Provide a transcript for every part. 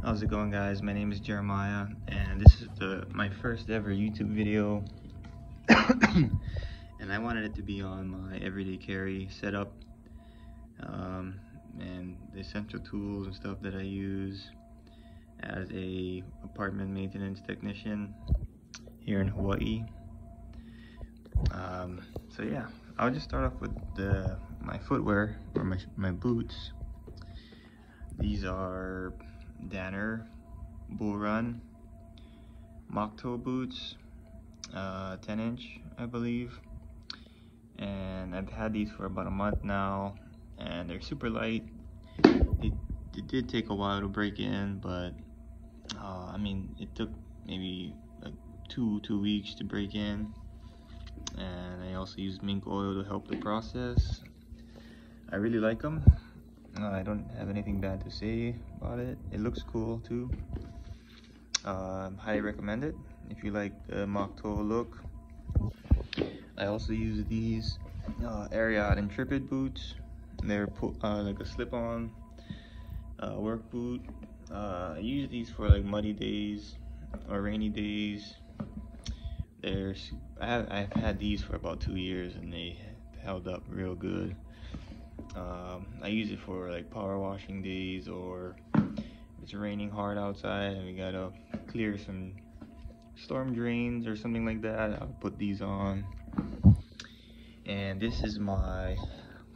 How's it going, guys? My name is Jeremiah, and this is my first ever YouTube video. And I wanted it to be on my everyday carry setup, and the essential tools and stuff that I use as a apartment maintenance technician here in Hawaii. So yeah, I'll just start off with my footwear, or my boots. These are Danner Bull Run mock toe boots, 10-inch I believe, and I've had these for about a month now, and they're super light. It did take a while to break in, but I mean, it took maybe like two weeks to break in, and I also use mink oil to help the process. I really like them. I don't have anything bad to say about it. It looks cool too. Highly recommend it if you like the mock toe look. I also use these Ariat Intrepid boots. They're like a slip-on work boot. I use these for like muddy days or rainy days. I've had these for about 2 years, and they held up real good. I use it for like power washing days, or if it's raining hard outside and we gotta clear some storm drains or something like that, I'll put these on. And this is my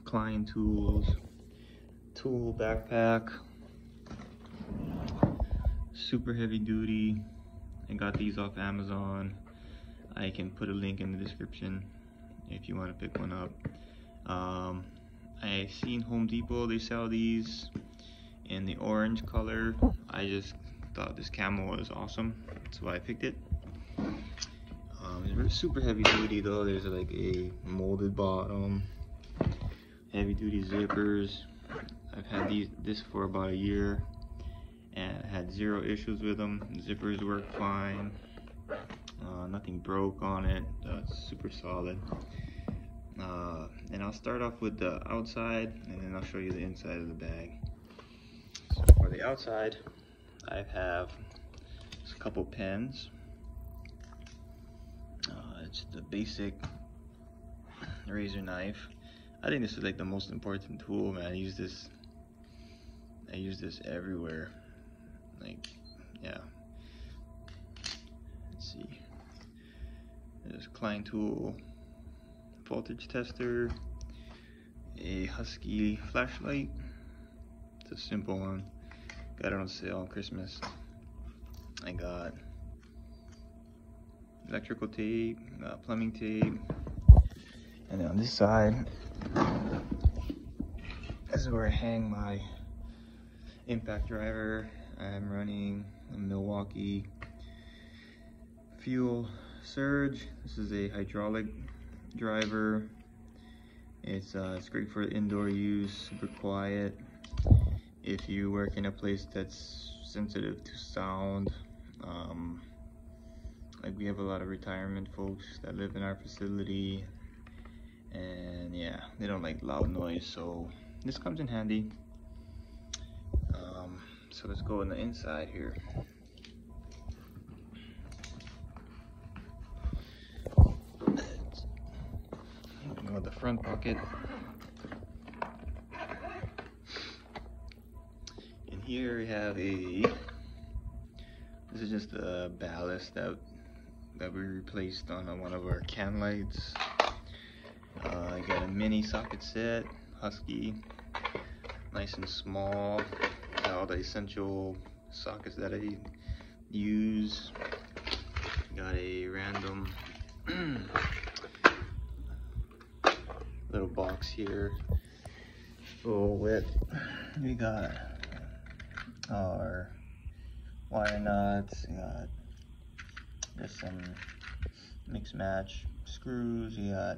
Klein Tools tool backpack, super heavy duty. I got these off Amazon. I can put a link in the description if you want to pick one up. I seen Home Depot, they sell these in the orange color. I just thought this camo was awesome, that's why I picked it. It's super heavy duty though. There's like a molded bottom, heavy duty zippers. I've had this for about a year and I had 0 issues with them. Zippers work fine. Nothing broke on it. It's super solid. And I'll start off with the outside, and then I'll show you the inside of the bag. So for the outside, I have a couple pens. It's the basic razor knife. I think this is like the most important tool, man. I use this everywhere. Like, yeah. Let's see. There's a Klein tool, voltage tester, a Husky flashlight. It's a simple one. Got it on sale on Christmas. I got electrical tape, plumbing tape, and then on this side, this is where I hang my impact driver. I'm running a Milwaukee Fuel Surge. This is a hydraulic driver. It's great for indoor use, super quiet. If you work in a place that's sensitive to sound, like we have a lot of retirement folks that live in our facility, and yeah, they don't like loud noise, so this comes in handy. So let's go on the inside here. Go the front pocket. In here we have this is just a ballast that we replaced on one of our can lights. I got a mini socket set, Husky, nice and small. Got all the essential sockets that I use. Got a random little box here full with, we got our wire nuts, we got just some mix match screws, we got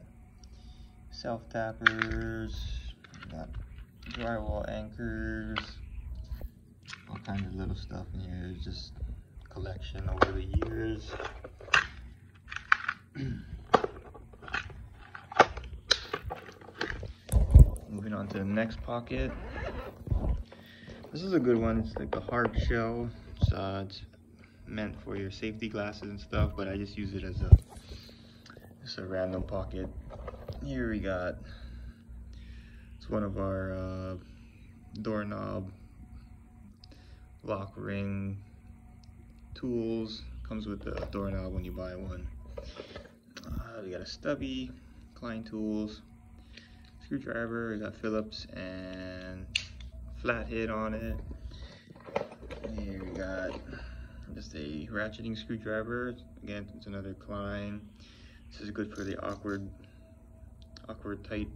self tappers, we got drywall anchors, all kinds of little stuff in here. It's just a collection over the years. Moving on to the next pocket. This is a good one. It's like a hard shell. It's meant for your safety glasses and stuff, but I just use it as just a random pocket. Here we got, it's one of our doorknob lock ring tools. Comes with the doorknob when you buy one. We got a stubby, Klein tools, screwdriver. We got Phillips and flathead on it. Here we got just a ratcheting screwdriver. Again, it's another Klein. This is good for the awkward tight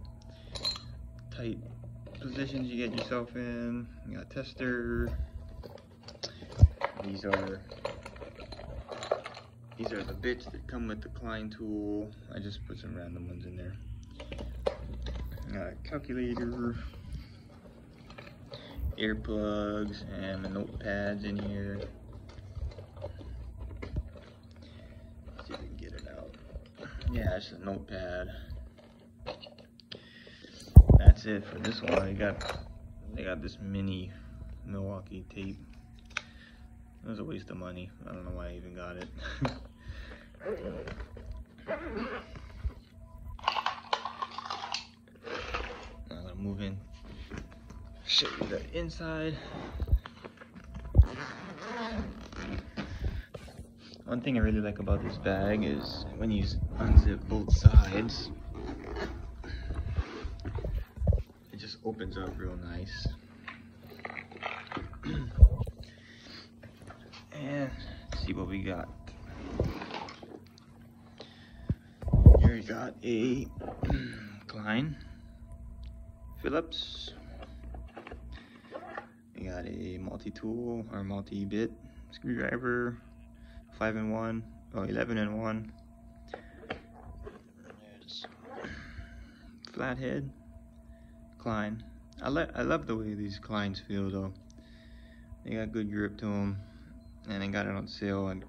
positions you get yourself in. You got a tester. These are the bits that come with the Klein tool. I just put some random ones in there. Got a calculator, earplugs, and the notepads in here. Let's see if we can get it out. Yeah, it's a notepad. That's it for this one. They got this mini Milwaukee tape. It was a waste of money. I don't know why I even got it. I'm gonna move in, show you the inside. One thing I really like about this bag is when you unzip both sides, it just opens up real nice. And let's see what we got. Here we got a Klein Phillips. We got a multi-tool or multi-bit screwdriver, 5-in-1, oh 11-in-1. There's flathead, Klein. I love the way these Kleins feel though. They got good grip to them, and they got it on sale and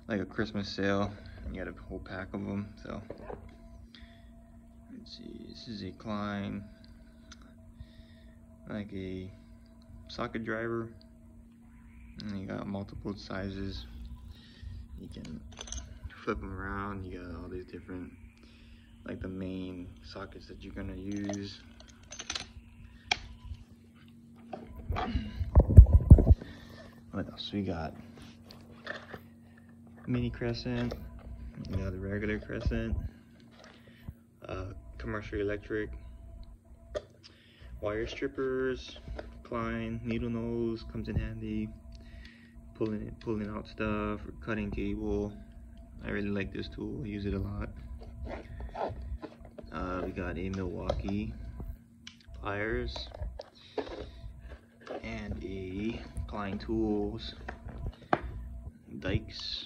like a Christmas sale. You got a whole pack of them. So let's see. This is a Klein, like a socket driver, and you got multiple sizes. You can flip them around. You got all these different, like the main sockets that you're gonna use. What else we got? Mini crescent. We got the regular crescent. Commercial electric. Wire strippers. Klein needle nose comes in handy. Pulling out stuff or cutting cable. I really like this tool. I use it a lot. We got a Milwaukee pliers and a Klein tools, dikes,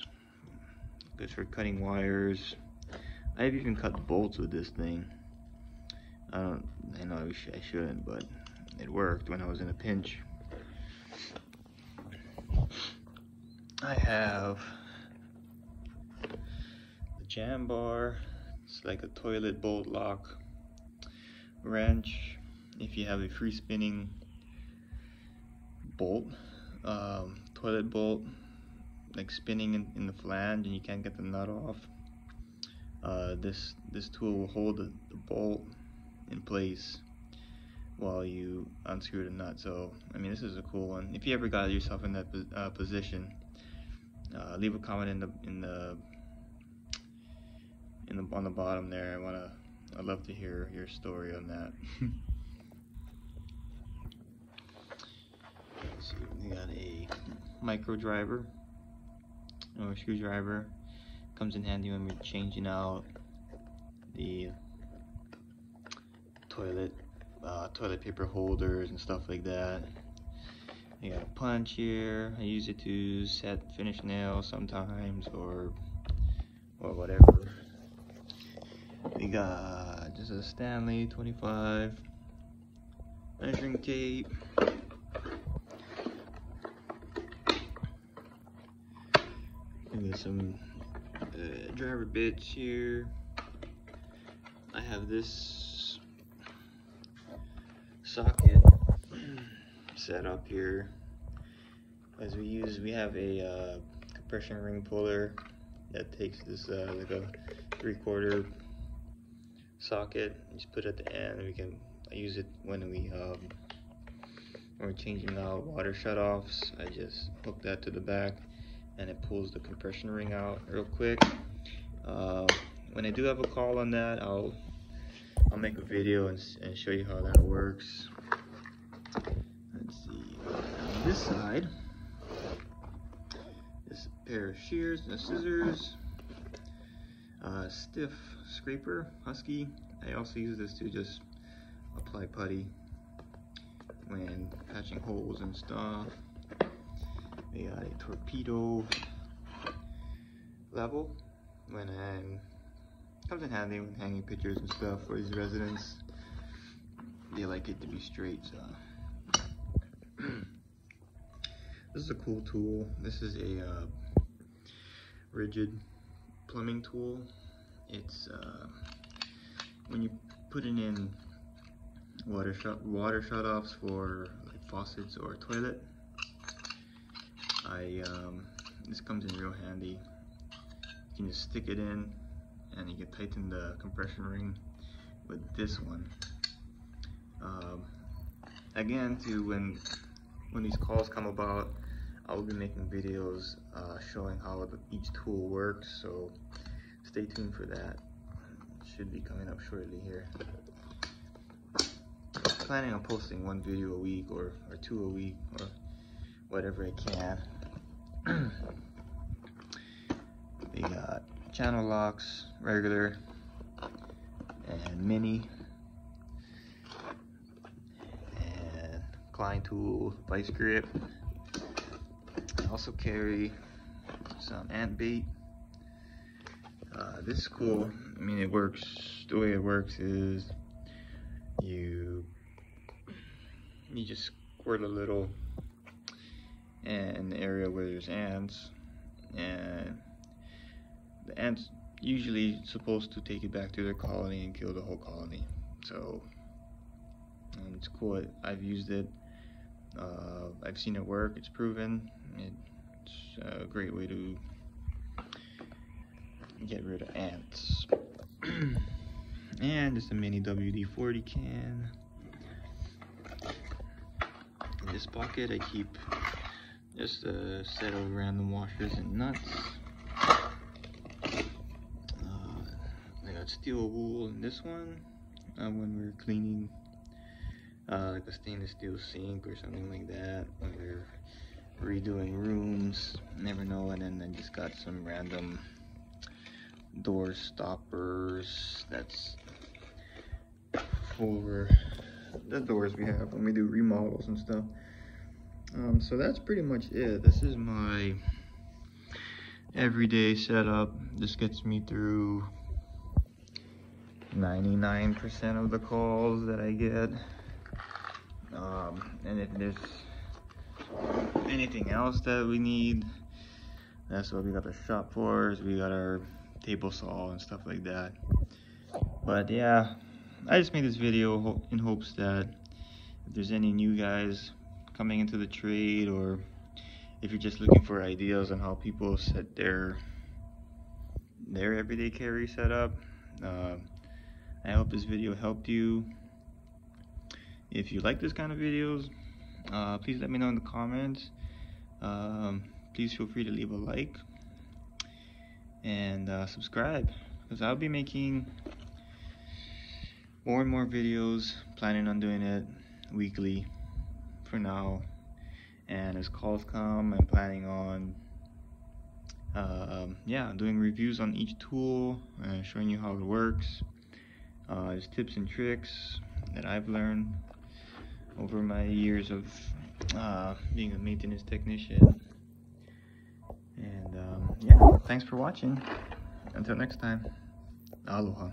good for cutting wires. I've even cut bolts with this thing. I know I shouldn't, but it worked when I was in a pinch. I have the jam bar. It's like a toilet bolt lock wrench. If you have a free spinning bolt, toilet bolt, like spinning in the flange and you can't get the nut off, this tool will hold the bolt in place while you unscrew the nut. So I mean, this is a cool one. If you ever got yourself in that position, leave a comment on the bottom there. I'd love to hear your story on that. So we got a micro driver or screwdriver. Comes in handy when we're changing out the toilet paper holders and stuff like that. You got a punch here. I use it to set finish nails sometimes or whatever. We got just a Stanley 25 measuring tape. We got some driver bits here. I have this socket setup here. As we have a compression ring puller that takes this like a 3/4 socket. You just put it at the end, and I use it when we're changing out water shutoffs. I just hook that to the back, and it pulls the compression ring out real quick. When I do have a call on that, I'll make a video and show you how that works. Let's see, on this side, this pair of shears and scissors, stiff scraper, Husky. I also use this to just apply putty when patching holes and stuff. We got a torpedo level comes in handy when hanging pictures and stuff for these residents. They like it to be straight, so this is a cool tool. This is a rigid plumbing tool. It's when you put it in water shutoffs for like faucets or toilet. This comes in real handy. You can just stick it in, and you can tighten the compression ring with this one. Again, when these calls come about, I will be making videos showing how each tool works, so stay tuned for that. It should be coming up shortly here. I'm planning on posting 1 video a week or 2 a week, or whatever I can. We got channel locks, regular and mini, and Klein tool, vice grip. I also carry some ant bait. This is cool. I mean, it works. The way it works is you just squirt a little in the area where there's ants, and the ants usually supposed to take it back to their colony and kill the whole colony. So it's cool. I've used it. I've seen it work. It's proven. It's a great way to get rid of ants. And just a mini WD-40 can. In this pocket, I keep just a set of random washers and nuts. I got steel wool in this one when we're cleaning like a stainless steel sink or something like that, when we're redoing rooms, never know. And then I just got some random door stoppers. That's for the doors we have when we do remodels and stuff. So that's pretty much it. This is my everyday setup. This gets me through 99% of the calls that I get. And if there's anything else that we need, that's what we got the shop for. Is we got our table saw and stuff like that. But yeah, I just made this video in hopes that if there's any new guys coming into the trade, or if you're just looking for ideas on how people set their everyday carry setup, I hope this video helped you. If you like this kind of videos, please let me know in the comments. Please feel free to leave a like and subscribe, because I'll be making more and more videos, planning on doing it weekly for now. And as calls come, I'm planning on doing reviews on each tool and showing you how it works. There's tips and tricks that I've learned over my years of being a maintenance technician. And yeah, thanks for watching. Until next time, aloha.